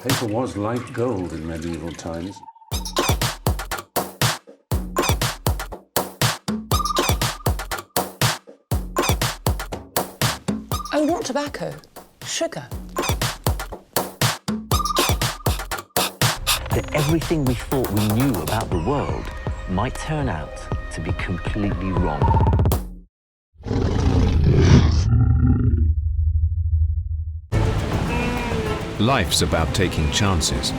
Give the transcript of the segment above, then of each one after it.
Paper was like gold in medieval times. Oh, not tobacco, sugar. That everything we thought we knew about the world might turn out to be completely wrong. Life's about taking chances.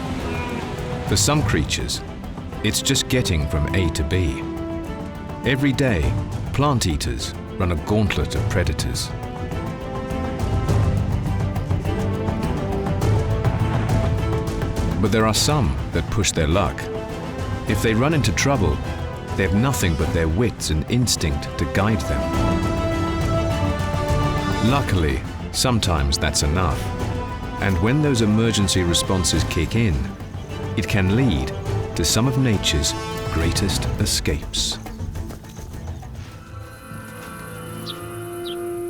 For some creatures, it's just getting from A to B. Every day, plant eaters run a gauntlet of predators. But there are some that push their luck. If they run into trouble, they have nothing but their wits and instinct to guide them. Luckily, sometimes that's enough. And when those emergency responses kick in, it can lead to some of nature's greatest escapes.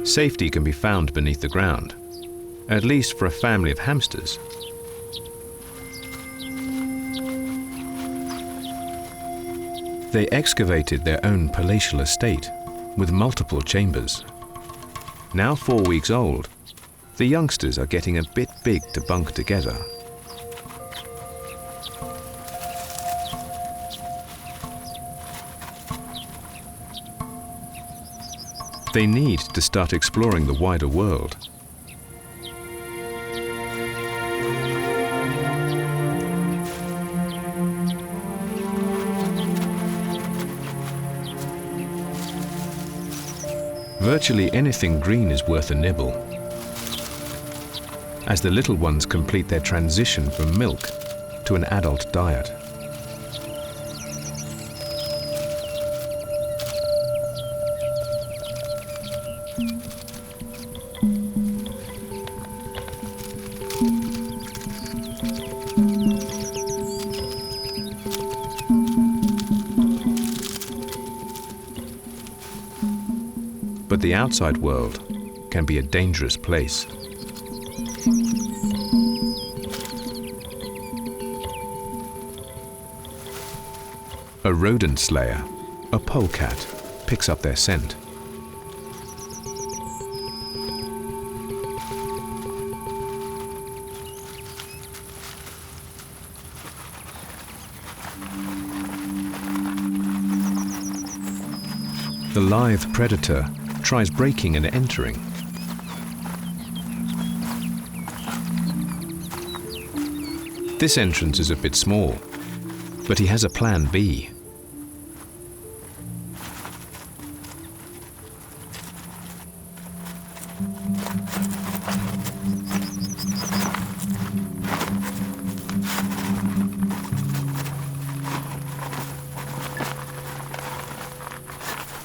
Safety can be found beneath the ground, at least for a family of hamsters. They excavated their own palatial estate with multiple chambers. Now 4 weeks old, the youngsters are getting a bit big to bunk together. They need to start exploring the wider world. Virtually anything green is worth a nibble, as the little ones complete their transition from milk to an adult diet. But the outside world can be a dangerous place. A rodent slayer, a polecat, picks up their scent. The lithe predator tries breaking and entering. This entrance is a bit small, but he has a plan B.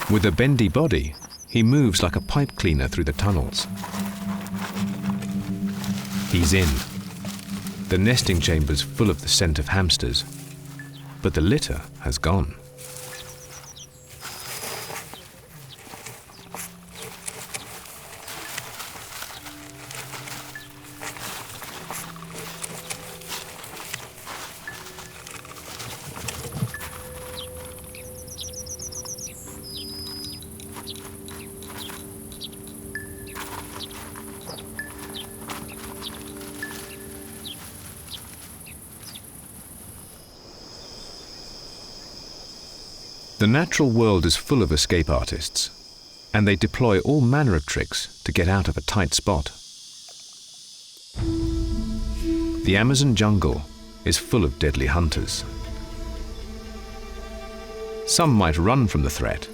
With a bendy body, he moves like a pipe cleaner through the tunnels. He's in. The nesting chamber's full of the scent of hamsters, but the litter has gone. The natural world is full of escape artists, and they deploy all manner of tricks to get out of a tight spot. The Amazon jungle is full of deadly hunters. Some might run from the threat,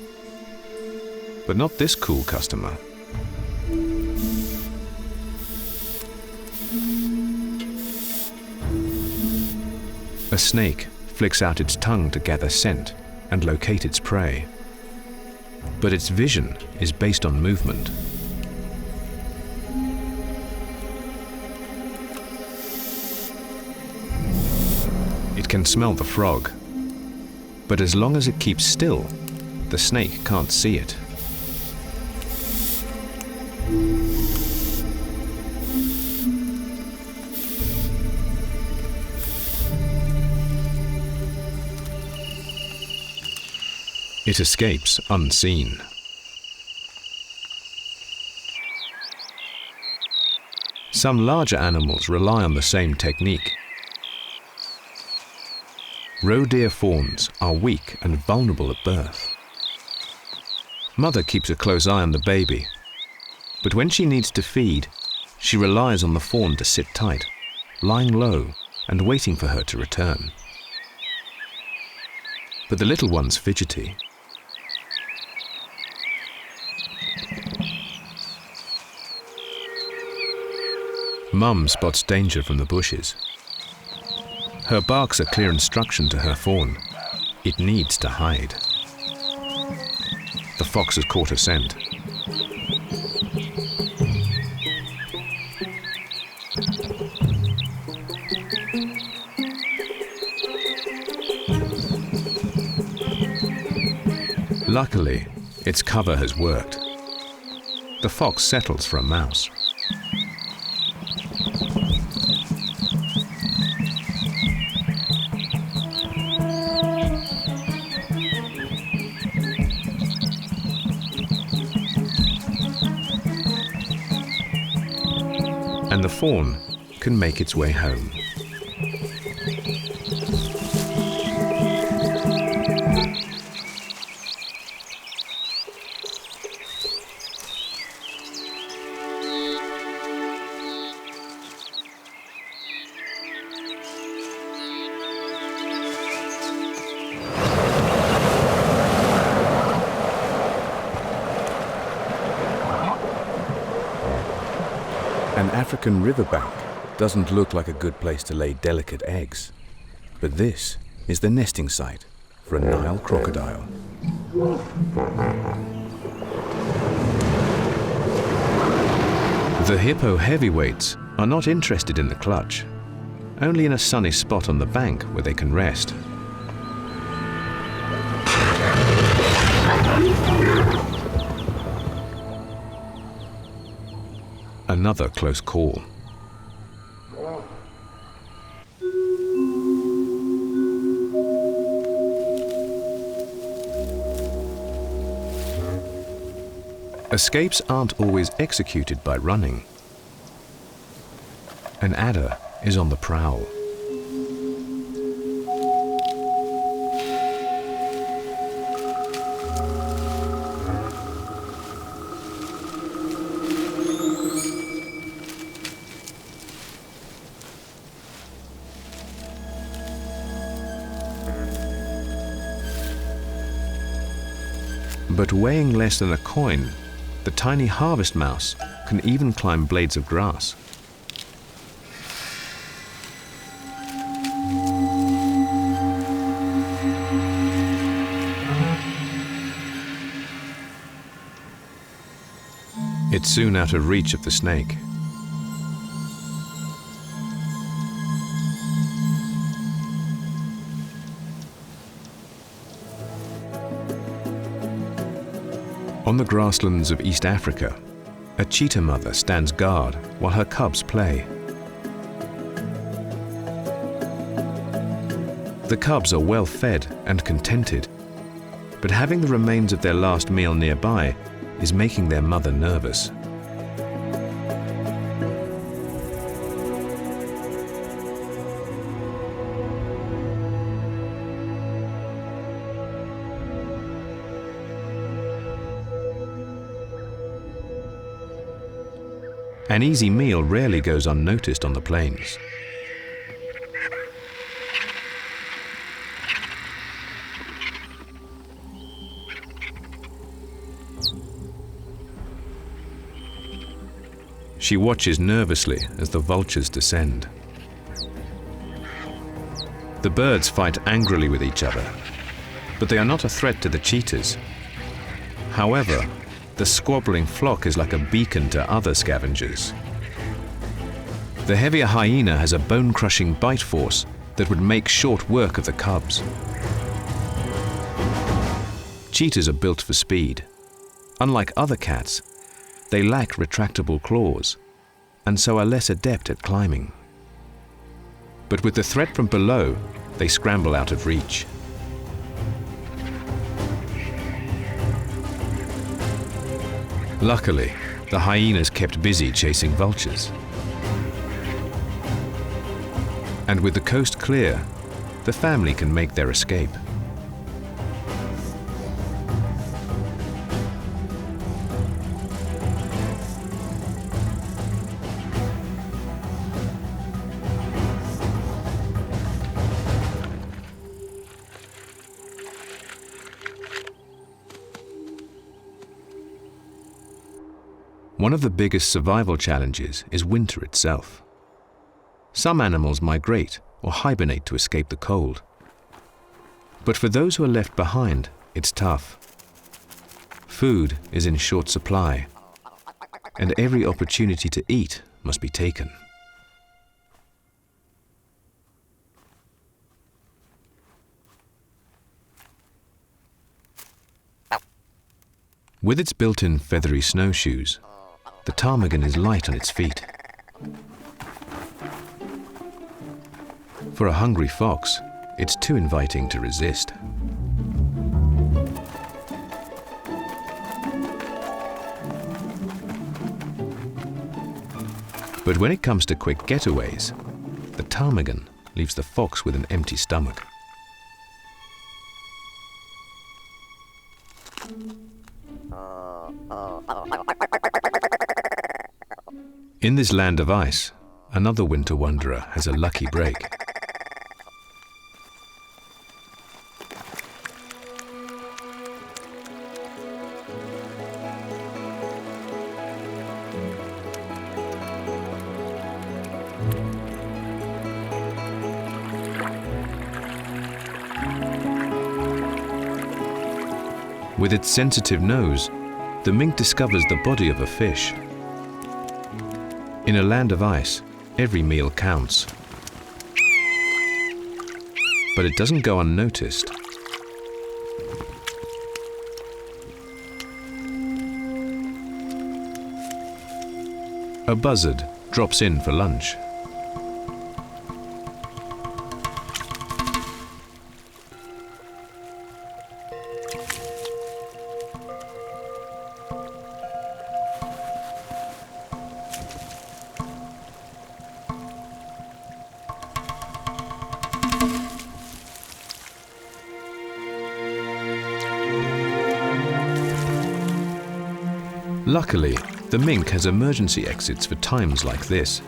but not this cool customer. A snake flicks out its tongue to gather scent and locate its prey. But its vision is based on movement. It can smell the frog, but as long as it keeps still, the snake can't see it. It escapes unseen. Some larger animals rely on the same technique. Roe deer fawns are weak and vulnerable at birth. Mother keeps a close eye on the baby, but when she needs to feed, she relies on the fawn to sit tight, lying low and waiting for her to return. But the little one's fidgety. Mum spots danger from the bushes. Her barks a clear instruction to her fawn. It needs to hide. The fox has caught a scent. Luckily, its cover has worked. The fox settles for a mouse. And the fawn can make its way home. An African riverbank doesn't look like a good place to lay delicate eggs, but this is the nesting site for a Nile crocodile. The hippo heavyweights are not interested in the clutch, only in a sunny spot on the bank where they can rest. Another close call. Escapes aren't always executed by running. An adder is on the prowl. But weighing less than a coin, the tiny harvest mouse can even climb blades of grass. It's soon out of reach of the snake. On the grasslands of East Africa, a cheetah mother stands guard while her cubs play. The cubs are well fed and contented, but having the remains of their last meal nearby is making their mother nervous. An easy meal rarely goes unnoticed on the plains. She watches nervously as the vultures descend. The birds fight angrily with each other, but they are not a threat to the cheetahs. However, the squabbling flock is like a beacon to other scavengers. The heavier hyena has a bone-crushing bite force that would make short work of the cubs. Cheetahs are built for speed. Unlike other cats, they lack retractable claws, and so are less adept at climbing. But with the threat from below, they scramble out of reach. Luckily, the hyenas kept busy chasing vultures. And with the coast clear, the family can make their escape. One of the biggest survival challenges is winter itself. Some animals migrate or hibernate to escape the cold. But for those who are left behind, it's tough. Food is in short supply, and every opportunity to eat must be taken. With its built-in feathery snowshoes, the ptarmigan is light on its feet. For a hungry fox, it's too inviting to resist. But when it comes to quick getaways, the ptarmigan leaves the fox with an empty stomach. In this land of ice, another winter wanderer has a lucky break. With its sensitive nose, the mink discovers the body of a fish. In a land of ice, every meal counts. But it doesn't go unnoticed. A buzzard drops in for lunch. Luckily, the mink has emergency exits for times like this.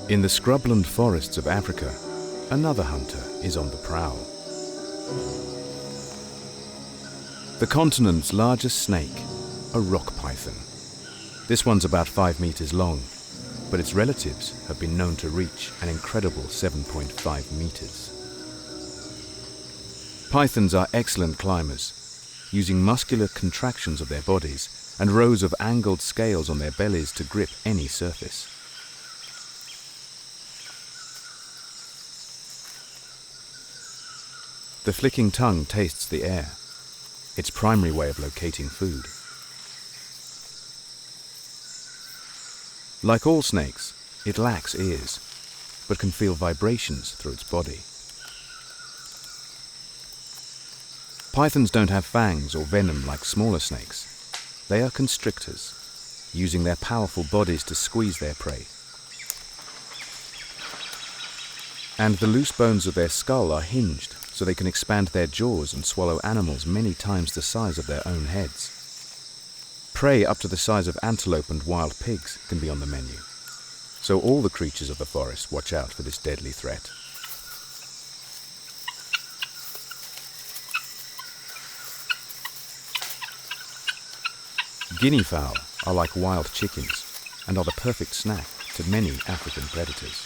In the scrubland forests of Africa, another hunter is on the prowl. The continent's largest snake, a rock python. This one's about 5 meters long, but its relatives have been known to reach an incredible 7.5 meters. Pythons are excellent climbers, using muscular contractions of their bodies and rows of angled scales on their bellies to grip any surface. The flicking tongue tastes the air, its primary way of locating food. Like all snakes, it lacks ears, but can feel vibrations through its body. Pythons don't have fangs or venom like smaller snakes. They are constrictors, using their powerful bodies to squeeze their prey. And the loose bones of their skull are hinged so they can expand their jaws and swallow animals many times the size of their own heads. Prey up to the size of antelope and wild pigs can be on the menu, so all the creatures of the forest watch out for this deadly threat. Guinea fowl are like wild chickens and are the perfect snack to many African predators.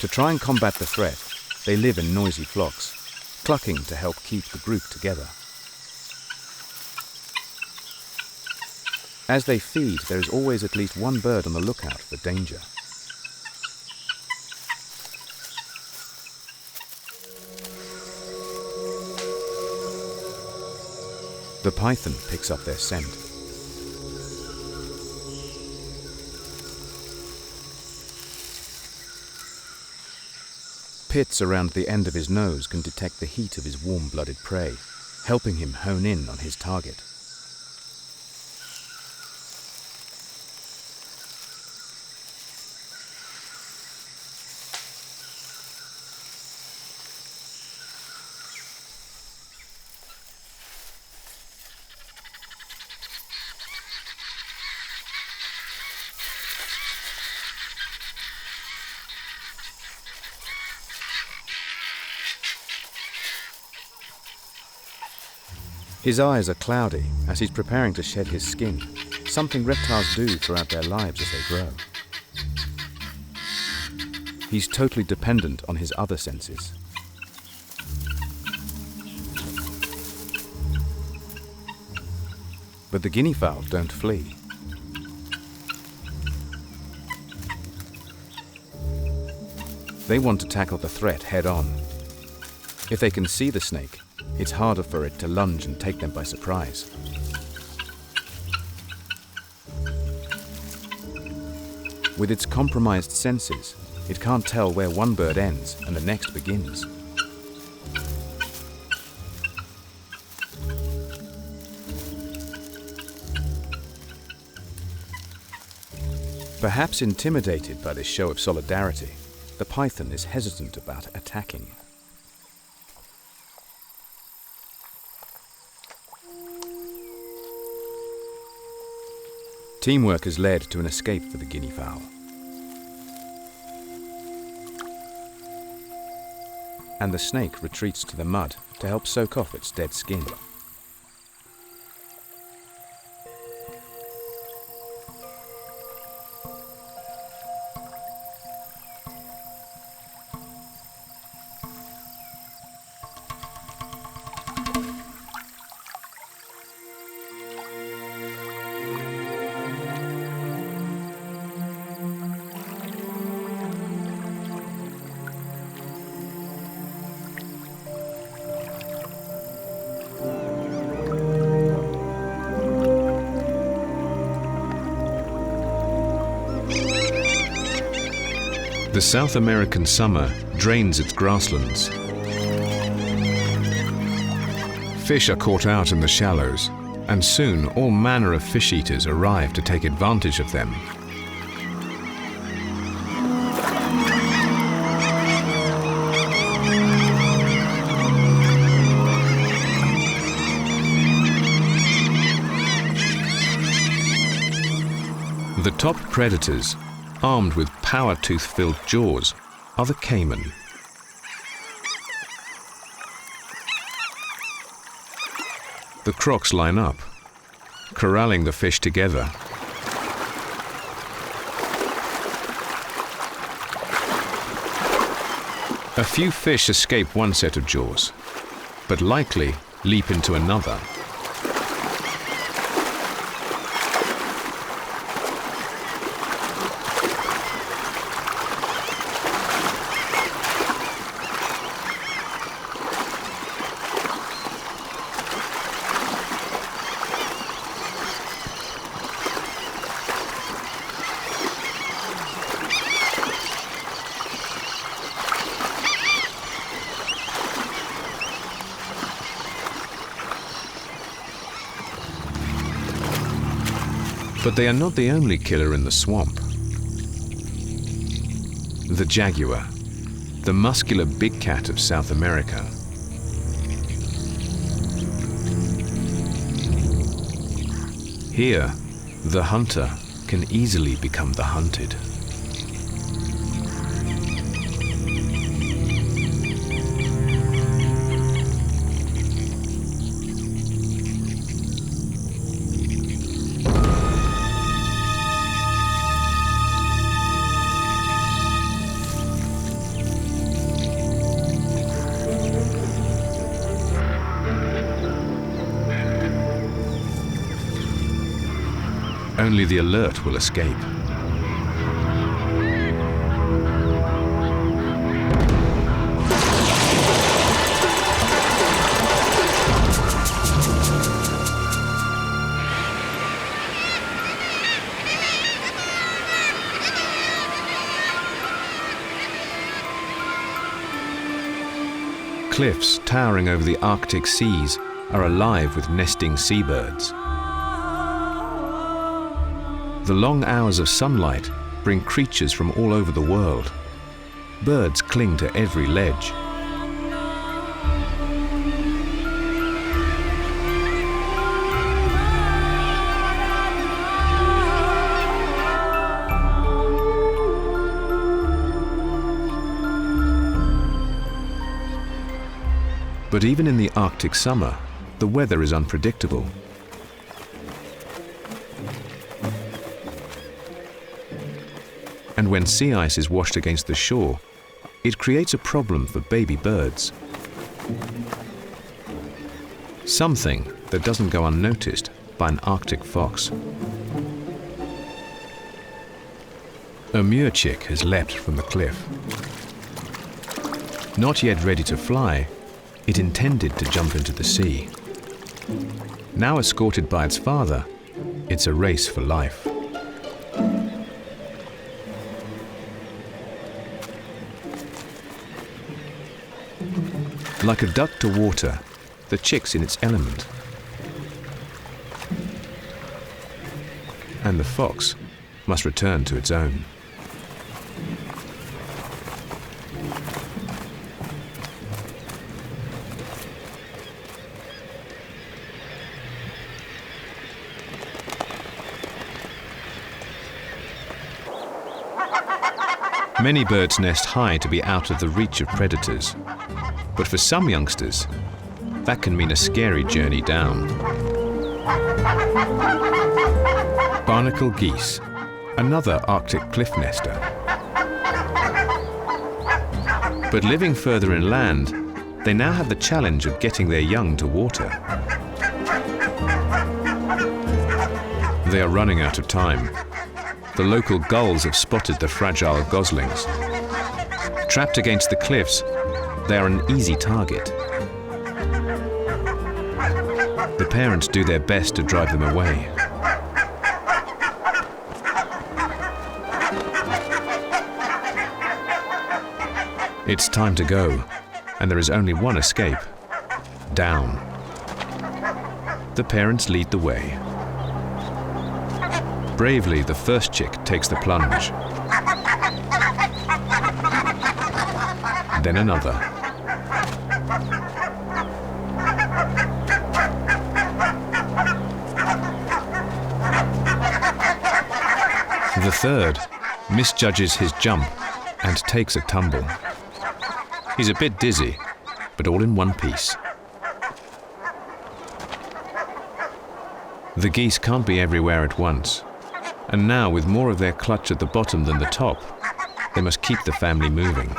To try and combat the threat, they live in noisy flocks, clucking to help keep the group together. As they feed, there is always at least one bird on the lookout for danger. The python picks up their scent. pits around the end of his nose can detect the heat of his warm-blooded prey, helping him hone in on his target. His eyes are cloudy as he's preparing to shed his skin, something reptiles do throughout their lives as they grow. He's totally dependent on his other senses. But the guinea fowl don't flee. They want to tackle the threat head on. If they can see the snake, it's harder for it to lunge and take them by surprise. With its compromised senses, it can't tell where one bird ends and the next begins. Perhaps intimidated by this show of solidarity, the python is hesitant about attacking. Teamwork has led to an escape for the guinea fowl. And the snake retreats to the mud to help soak off its dead skin. The South American summer drains its grasslands. Fish are caught out in the shallows, and soon all manner of fish eaters arrive to take advantage of them. The top predators, armed with power tooth-filled jaws, are the caiman. The crocs line up, corralling the fish together. A few fish escape one set of jaws, but likely leap into another. But they are not the only killer in the swamp. The jaguar, the muscular big cat of South America. Here, the hunter can easily become the hunted. Only the alert will escape. cliffs towering over the Arctic seas are alive with nesting seabirds. The long hours of sunlight bring creatures from all over the world. Birds cling to every ledge. But even in the Arctic summer, the weather is unpredictable. And when sea ice is washed against the shore, it creates a problem for baby birds. Something that doesn't go unnoticed by an Arctic fox. A mure chick has leapt from the cliff. Not yet ready to fly, it intended to jump into the sea. Now escorted by its father, it's a race for life. Like a duck to water, the chick's in its element. And the fox must return to its own. Many birds nest high to be out of the reach of predators. But for some youngsters, that can mean a scary journey down. Barnacle geese, another Arctic cliff nester. But living further inland, they now have the challenge of getting their young to water. They are running out of time. The local gulls have spotted the fragile goslings. Trapped against the cliffs, they are an easy target. The parents do their best to drive them away. It's time to go, and there is only one escape: down. The parents lead the way. Bravely, the first chick takes the plunge. Then another. The third misjudges his jump and takes a tumble. He's a bit dizzy, but all in one piece. The geese can't be everywhere at once. And now, with more of their clutch at the bottom than the top, they must keep the family moving.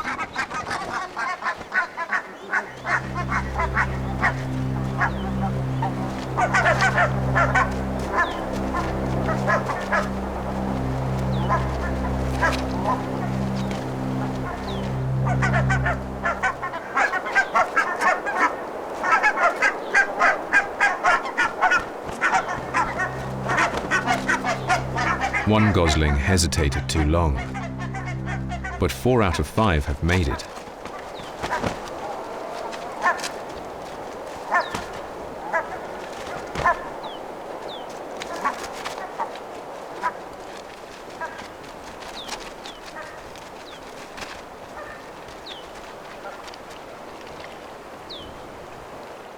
One gosling hesitated too long, but 4 out of 5 have made it.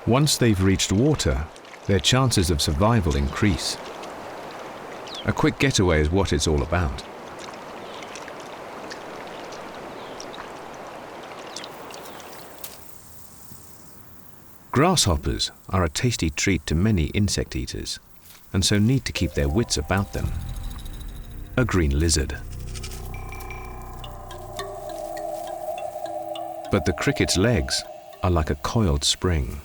Once they've reached water, their chances of survival increase. A quick getaway is what it's all about. Grasshoppers are a tasty treat to many insect eaters, and so need to keep their wits about them. A green lizard. But the cricket's legs are like a coiled spring.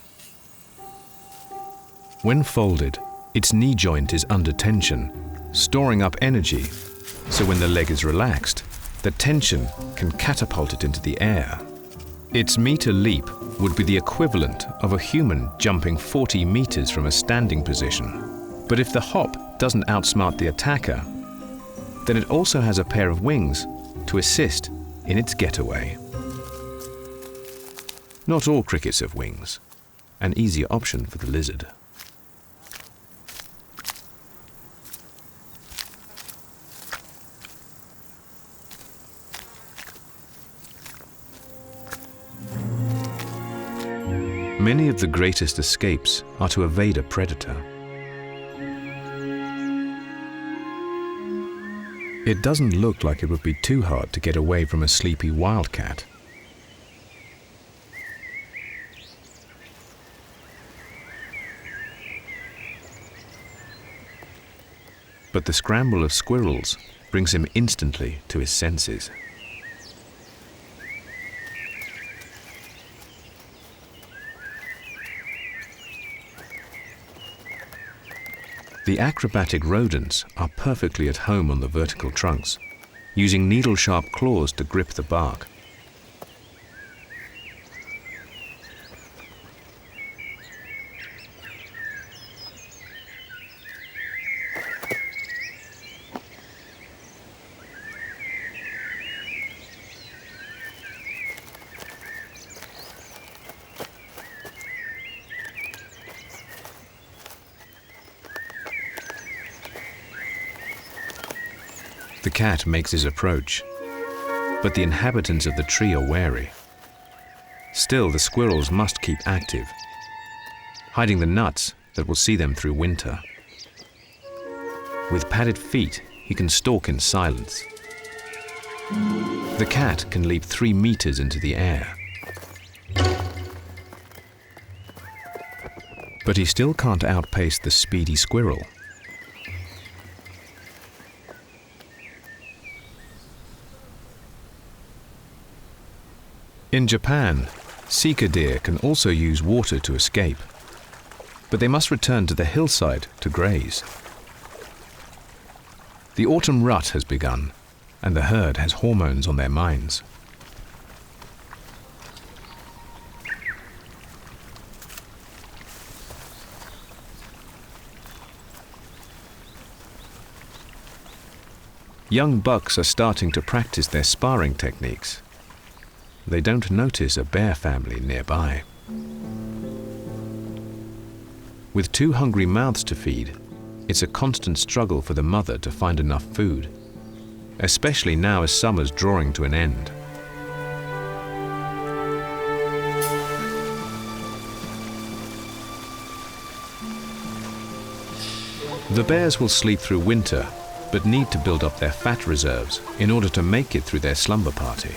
When folded, its knee joint is under tension, storing up energy, so when the leg is relaxed, the tension can catapult it into the air. Its meter leap would be the equivalent of a human jumping 40 meters from a standing position. But if the hop doesn't outsmart the attacker, then it also has a pair of wings to assist in its getaway. Not all crickets have wings, an easier option for the lizard. Many of the greatest escapes are to evade a predator. It doesn't look like it would be too hard to get away from a sleepy wildcat. But the scramble of squirrels brings him instantly to his senses. The acrobatic rodents are perfectly at home on the vertical trunks, using needle-sharp claws to grip the bark. The cat makes his approach, but the inhabitants of the tree are wary. Still, the squirrels must keep active, hiding the nuts that will see them through winter. With padded feet, he can stalk in silence. The cat can leap 3 meters into the air. But he still can't outpace the speedy squirrel. In Japan, sika deer can also use water to escape, but they must return to the hillside to graze. The autumn rut has begun, and the herd has hormones on their minds. Young bucks are starting to practice their sparring techniques. They don't notice a bear family nearby. With 2 hungry mouths to feed, it's a constant struggle for the mother to find enough food, especially now as summer's drawing to an end. The bears will sleep through winter, but need to build up their fat reserves in order to make it through their slumber party.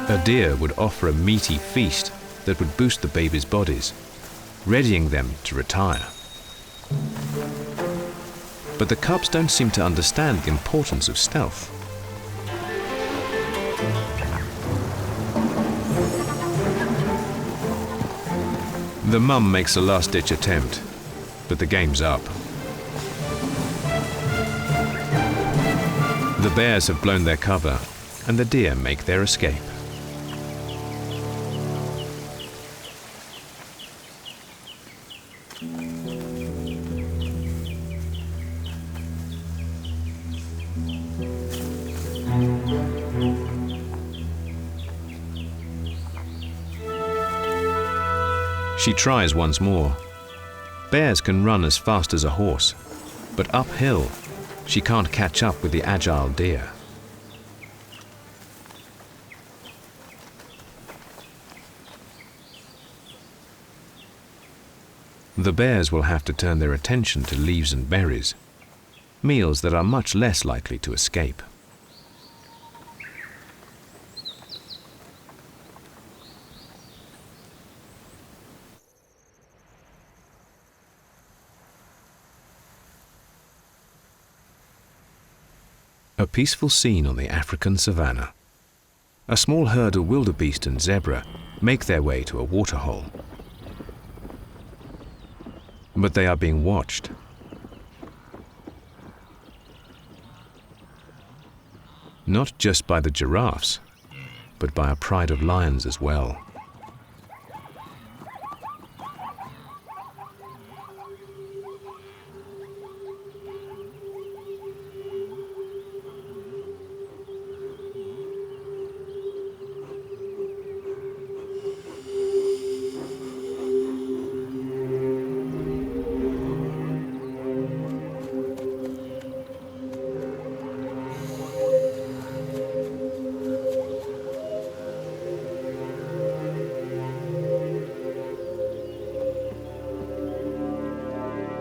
A deer would offer a meaty feast that would boost the baby's bodies, readying them to retire. But the cubs don't seem to understand the importance of stealth. The mum makes a last-ditch attempt, but the game's up. The bears have blown their cover, and the deer make their escape. She tries once more. Bears can run as fast as a horse, but uphill, she can't catch up with the agile deer. The bears will have to turn their attention to leaves and berries, meals that are much less likely to escape. A peaceful scene on the African savannah. A small herd of wildebeest and zebra make their way to a waterhole. But they are being watched. Not just by the giraffes, but by a pride of lions as well.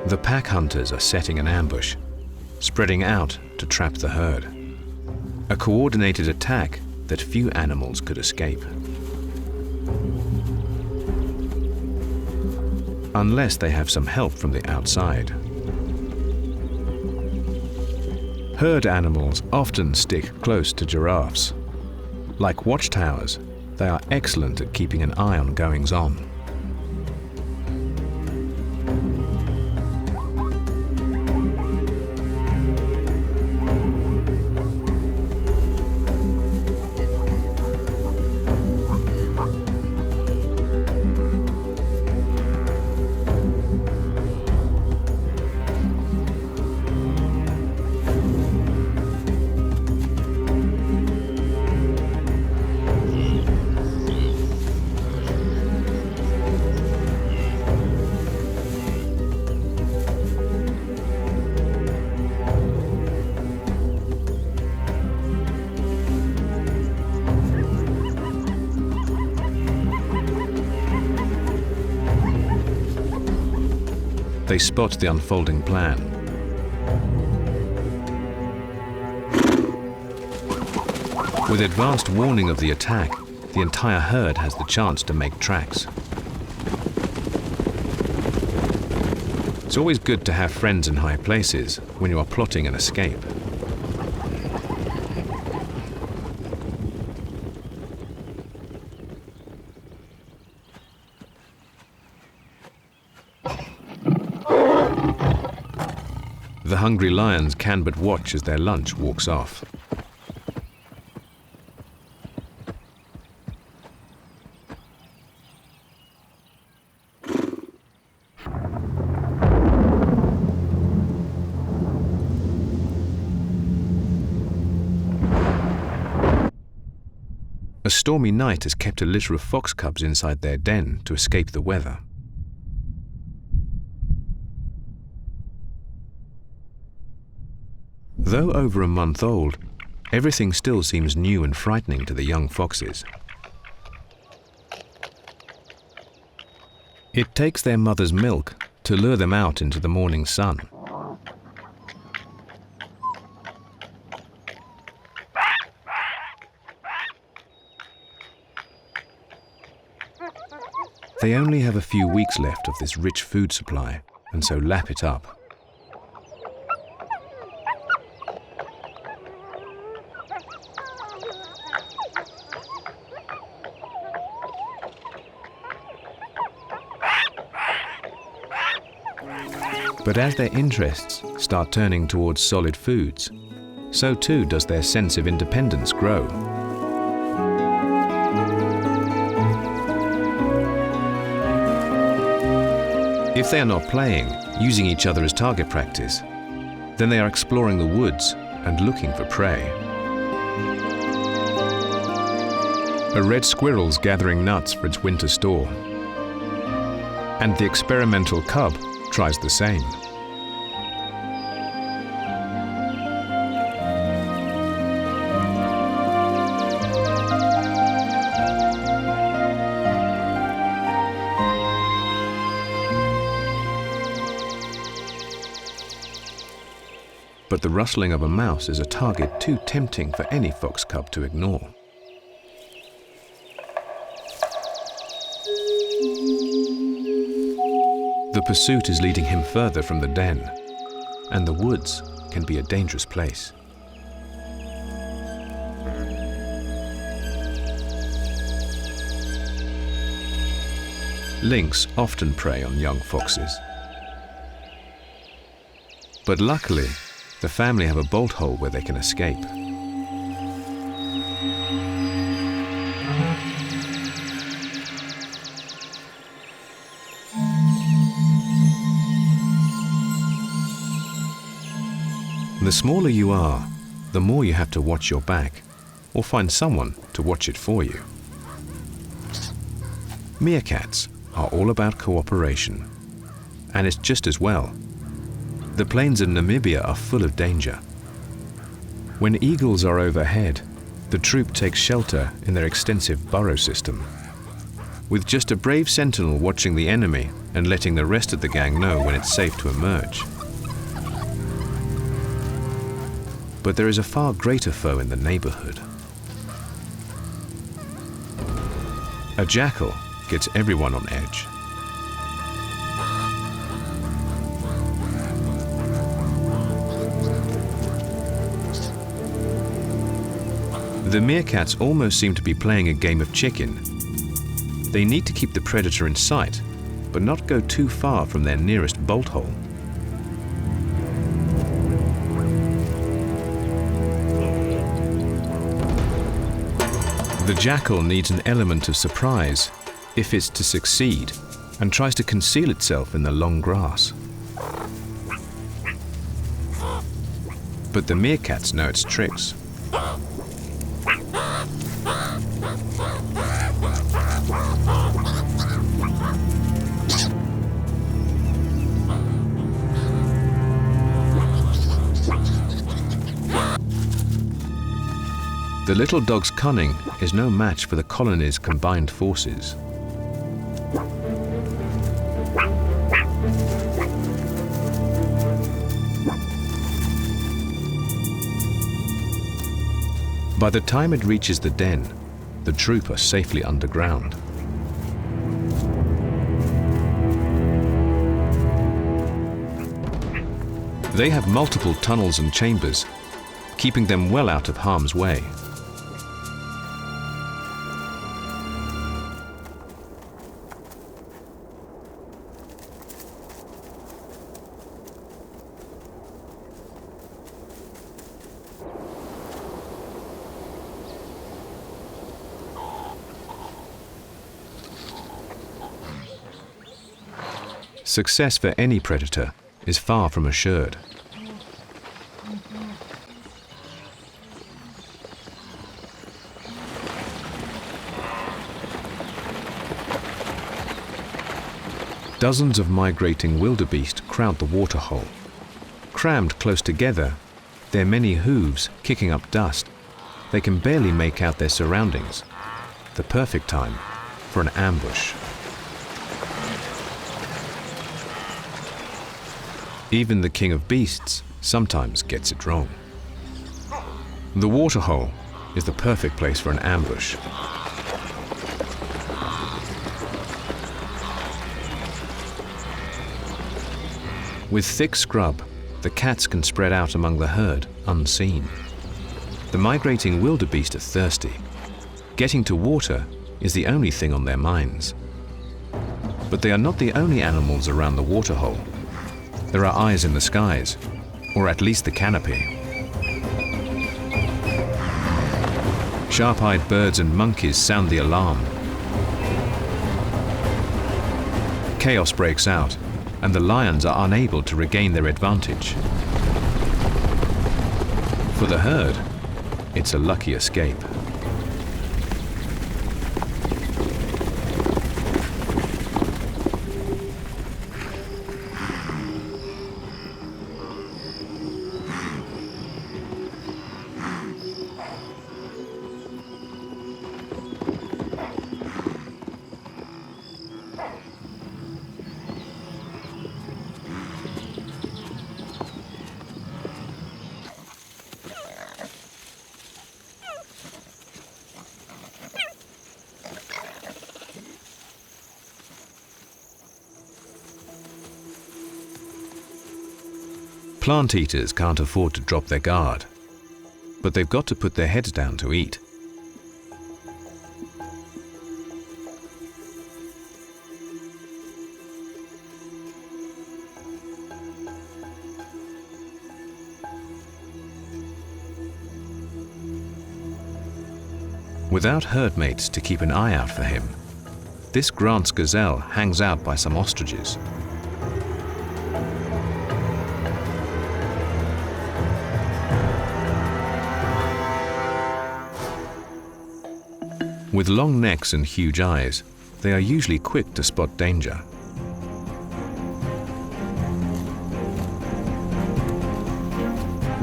The pack hunters are setting an ambush, spreading out to trap the herd. A coordinated attack that few animals could escape. Unless they have some help from the outside. Herd animals often stick close to giraffes. Like watchtowers, they are excellent at keeping an eye on goings-on. They spot the unfolding plan. With advanced warning of the attack, the entire herd has the chance to make tracks. It's always good to have friends in high places when you are plotting an escape. The hungry lions can but watch as their lunch walks off. A stormy night has kept a litter of fox cubs inside their den to escape the weather. Though over a month old, everything still seems new and frightening to the young foxes. It takes their mother's milk to lure them out into the morning sun. They only have a few weeks left of this rich food supply, and so lap it up. But as their interests start turning towards solid foods, so too does their sense of independence grow. If they are not playing, using each other as target practice, then they are exploring the woods and looking for prey. A red squirrel's gathering nuts for its winter store, and the experimental cub tries the same. But the rustling of a mouse is a target too tempting for any fox cub to ignore. The pursuit is leading him further from the den, and the woods can be a dangerous place. Lynx often prey on young foxes. But luckily, the family have a bolt hole where they can escape. The smaller you are, the more you have to watch your back, or find someone to watch it for you. Meerkats are all about cooperation, and it's just as well. The plains of Namibia are full of danger. When eagles are overhead, the troop takes shelter in their extensive burrow system. with just a brave sentinel watching the enemy and letting the rest of the gang know when it's safe to emerge. But there is a far greater foe in the neighborhood. A jackal gets everyone on edge. The meerkats almost seem to be playing a game of chicken. They need to keep the predator in sight, but not go too far from their nearest bolt hole. The jackal needs an element of surprise if it's to succeed, and tries to conceal itself in the long grass. But the meerkats know its tricks. The little dog's cunning is no match for the colony's combined forces. By the time it reaches the den, the troop are safely underground. They have multiple tunnels and chambers, keeping them well out of harm's way. Success for any predator is far from assured. Dozens of migrating wildebeest crowd the waterhole. Crammed close together, their many hooves kicking up dust, they can barely make out their surroundings. The perfect time for an ambush. Even the king of beasts sometimes gets it wrong. The waterhole is the perfect place for an ambush. With thick scrub, the cats can spread out among the herd unseen. The migrating wildebeest are thirsty. Getting to water is the only thing on their minds. But they are not the only animals around the waterhole. There are eyes in the skies, or at least the canopy. Sharp-eyed birds and monkeys sound the alarm. Chaos breaks out, and the lions are unable to regain their advantage. For the herd, it's a lucky escape. Plant eaters can't afford to drop their guard, but they've got to put their heads down to eat. Without herd mates to keep an eye out for him, this Grant's gazelle hangs out by some ostriches. With long necks and huge eyes, they are usually quick to spot danger.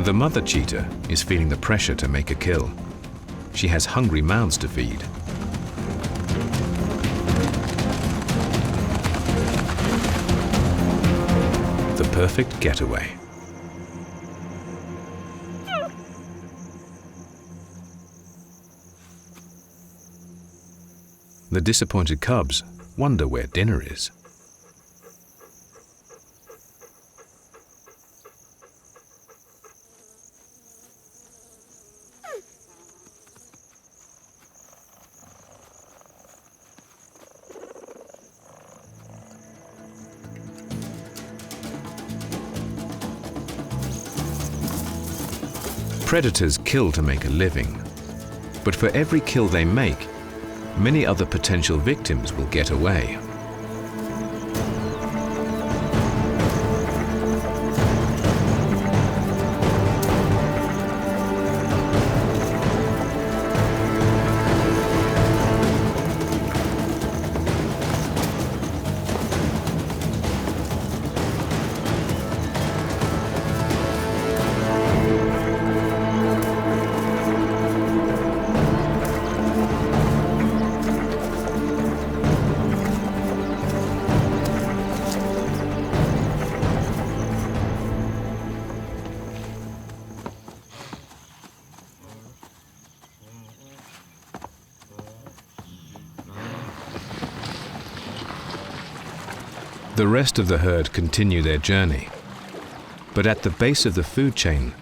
The mother cheetah is feeling the pressure to make a kill. She has hungry mouths to feed. perfect getaway. The disappointed cubs wonder where dinner is. Predators kill to make a living, but for every kill they make, many other potential victims will get away. The rest of the herd continue their journey, but at the base of the food chain,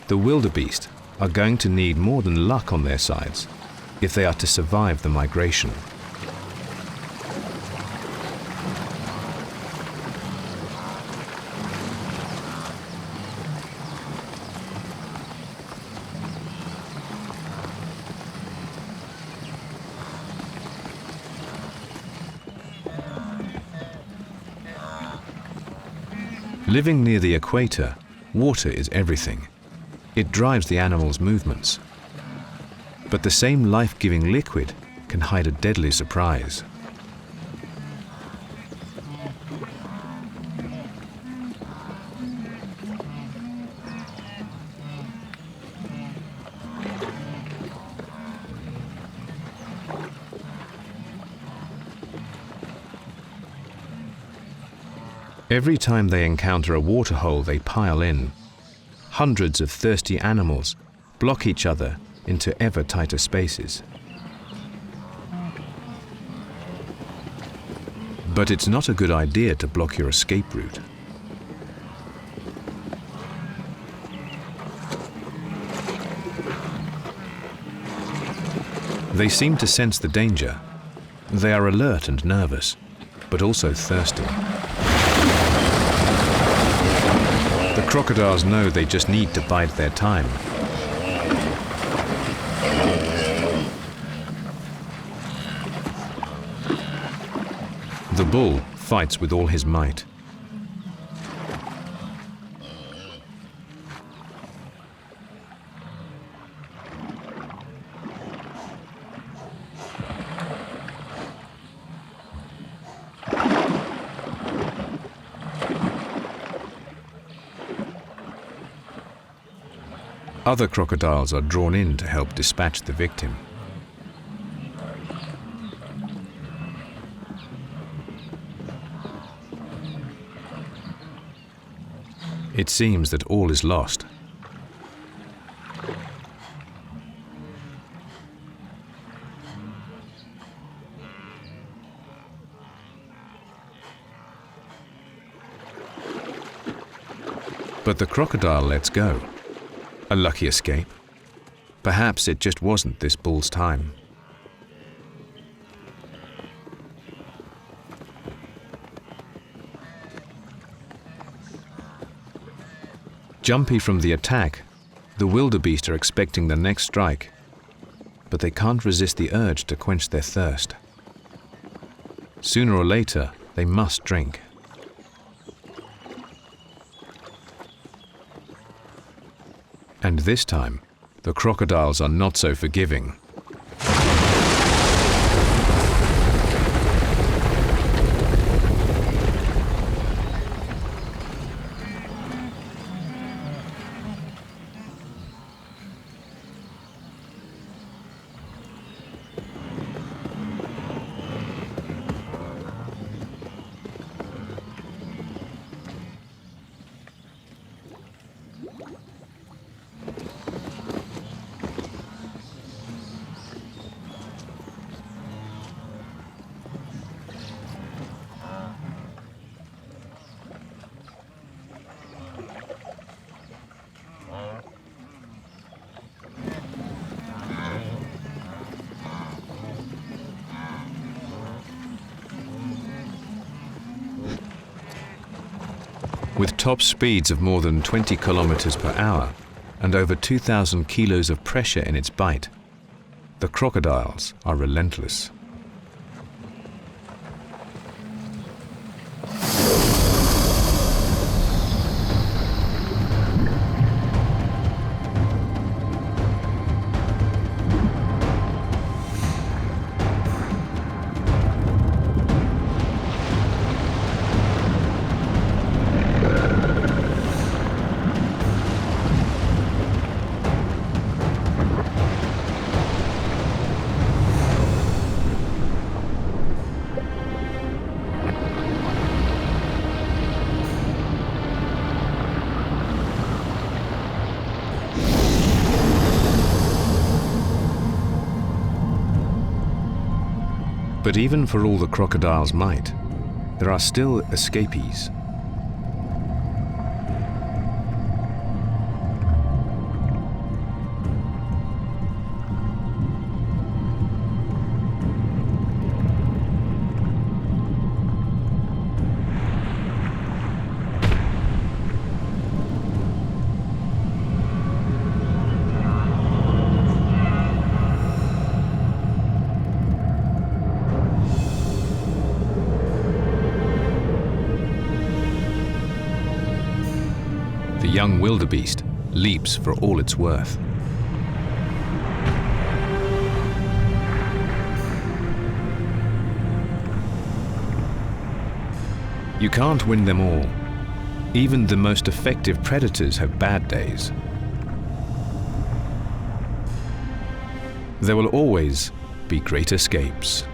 the wildebeest are going to need more than luck on their sides if they are to survive the migration. Living near the equator, water is everything. It drives the animals' movements. But the same life-giving liquid can hide a deadly surprise. Every time they encounter a waterhole, they pile in. Hundreds of thirsty animals block each other into ever tighter spaces. But it's not a good idea to block your escape route. They seem to sense the danger. They are alert and nervous, but also thirsty. The crocodiles know they just need to bide their time. The bull fights with all his might. Other crocodiles are drawn in to help dispatch the victim. It seems that all is lost. But the crocodile lets go. A lucky escape. Perhaps it just wasn't this bull's time. Jumpy from the attack, the wildebeest are expecting the next strike, but they can't resist the urge to quench their thirst. Sooner or later, they must drink. And this time, the crocodiles are not so forgiving. With top speeds of more than 20 kilometers per hour and over 2,000 kilos of pressure in its bite, the crocodiles are relentless. But even for all the crocodile's might, there are still escapees. The young wildebeest leaps for all it's worth. You can't win them all. Even the most effective predators have bad days. There will always be great escapes.